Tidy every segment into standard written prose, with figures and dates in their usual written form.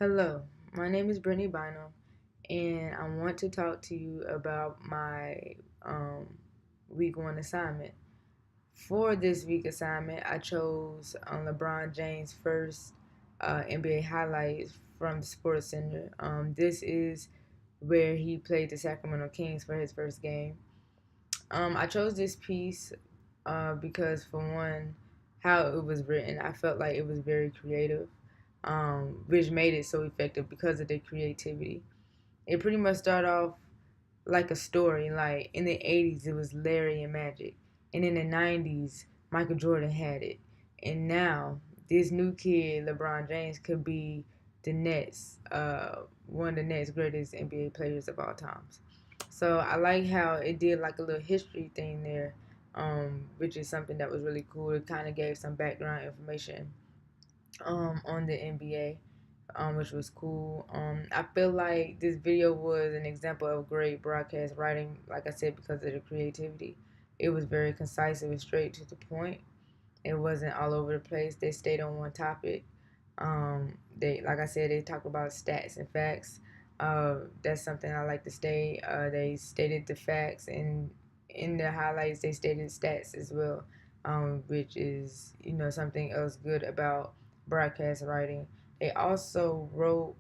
Hello, my name is Brittany Bynum, and I want to talk to you about my um, week one assignment. For this week assignment, I chose LeBron James' first NBA highlights from the Sports Center. This is where he played the Sacramento Kings for his first game. I chose this piece because, for one, how it was written, I felt like it was very creative, which made it so effective because of the creativity. It pretty much started off like a story. Like in the 80s, it was Larry and Magic, and in the 90s, Michael Jordan had it, and now this new kid, LeBron James, could be the next, one of the next greatest NBA players of all times. So I like how it did like a little history thing there, which is something that was really cool. It kind of gave some background information on the NBA, which was cool. I feel like this video was an example of great broadcast writing, like I said, because of the creativity. It was very concise, it was straight to the point. It wasn't all over the place. They stayed on one topic. They, like I said, they talk about stats and facts. That's something I like to stay. They stated the facts, and in the highlights they stated stats as well, which is something else good about broadcast writing. They also wrote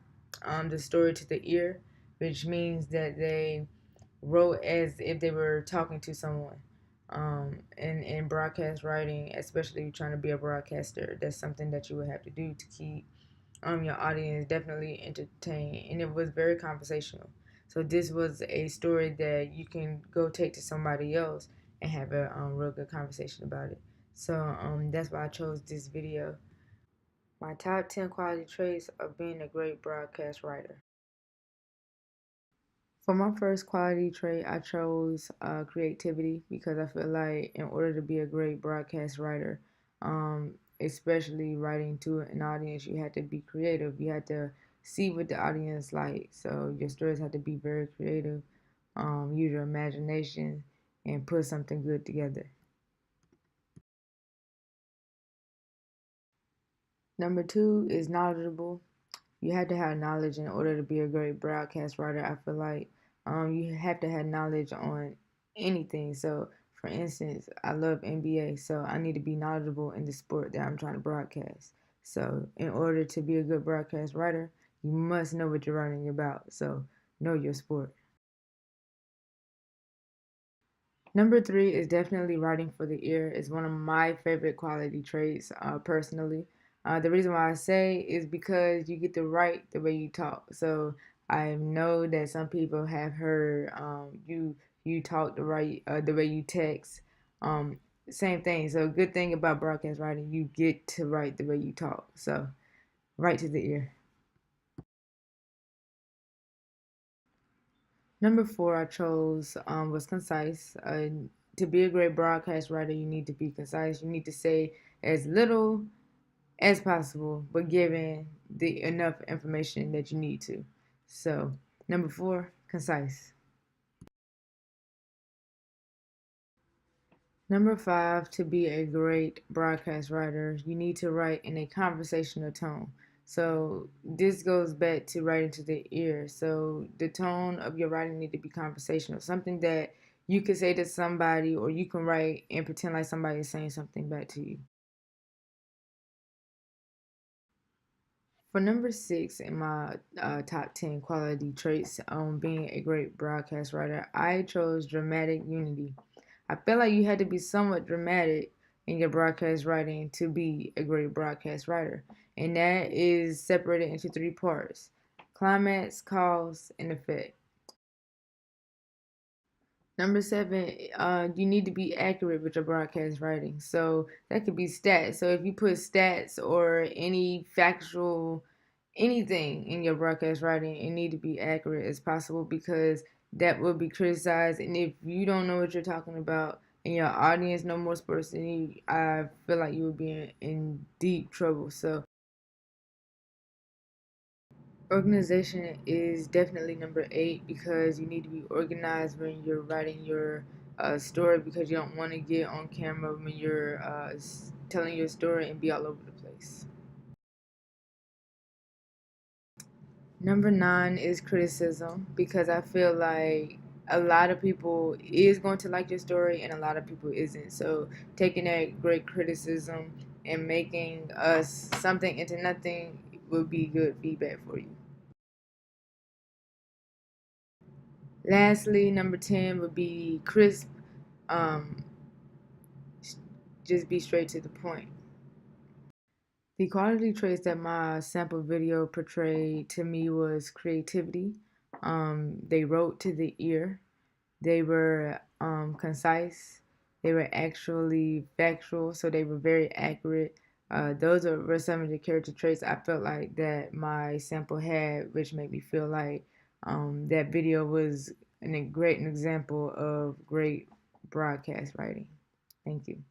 the story to the ear, which means that they wrote as if they were talking to someone. In broadcast writing, especially trying to be a broadcaster, that's something that you would have to do to keep your audience definitely entertained. And it was very conversational. So this was a story that you can go take to somebody else and have a real good conversation about it. So that's why I chose this video. My top 10 quality traits of being a great broadcast writer. For my first quality trait, I chose creativity because I feel like in order to be a great broadcast writer, especially writing to an audience, you had to be creative. You had to see what the audience likes. So your stories had to be very creative, use your imagination, and put something good together. Number two is knowledgeable. You have to have knowledge in order to be a great broadcast writer. I feel like you have to have knowledge on anything. So, for instance, I love NBA, so I need to be knowledgeable in the sport that I'm trying to broadcast. So, in order to be a good broadcast writer, you must know what you're writing about. So, know your sport. Number three is definitely writing for the ear. It's one of my favorite quality traits, personally. The reason why I say is because you get to write the way you talk. So I know that some people have heard you talk the way you text. Um, Same thing. So good thing about broadcast writing, you get to write the way you talk. So write to the ear. Number four I chose was concise. To be a great broadcast writer, you need to be concise. You need to say as little as possible, but given the enough information that you need to. So, number four, concise. Number five, to be a great broadcast writer, you need to write in a conversational tone. So this goes back to writing to the ear. So the tone of your writing need to be conversational, something that you can say to somebody, or you can write and pretend like somebody is saying something back to you. For number six in my top 10 quality traits on being a great broadcast writer, I chose dramatic unity. I feel like you had to be somewhat dramatic in your broadcast writing to be a great broadcast writer. And that is separated into three parts: climax, cause, and effect. Number seven, you need to be accurate with your broadcast writing. So that could be stats. So if you put stats or any factual anything in your broadcast writing, it need to be accurate as possible because that will be criticized. And if you don't know what you're talking about and your audience know more sports than you, I feel like you would be in deep trouble. So organization is definitely number eight because you need to be organized when you're writing your story because you don't want to get on camera when you're telling your story and be all over the place. Number 9 is criticism, because I feel like a lot of people is going to like your story and a lot of people isn't. So taking that great criticism and making us something into nothing would be good feedback for you. Lastly, number 10 would be crisp. Um, just be straight to the point. The quality traits that my sample video portrayed to me was creativity. They wrote to the ear. They were concise. They were actually factual, so they were very accurate. Those were some of the character traits I felt like that my sample had, which made me feel like that video was a great example of great broadcast writing. Thank you.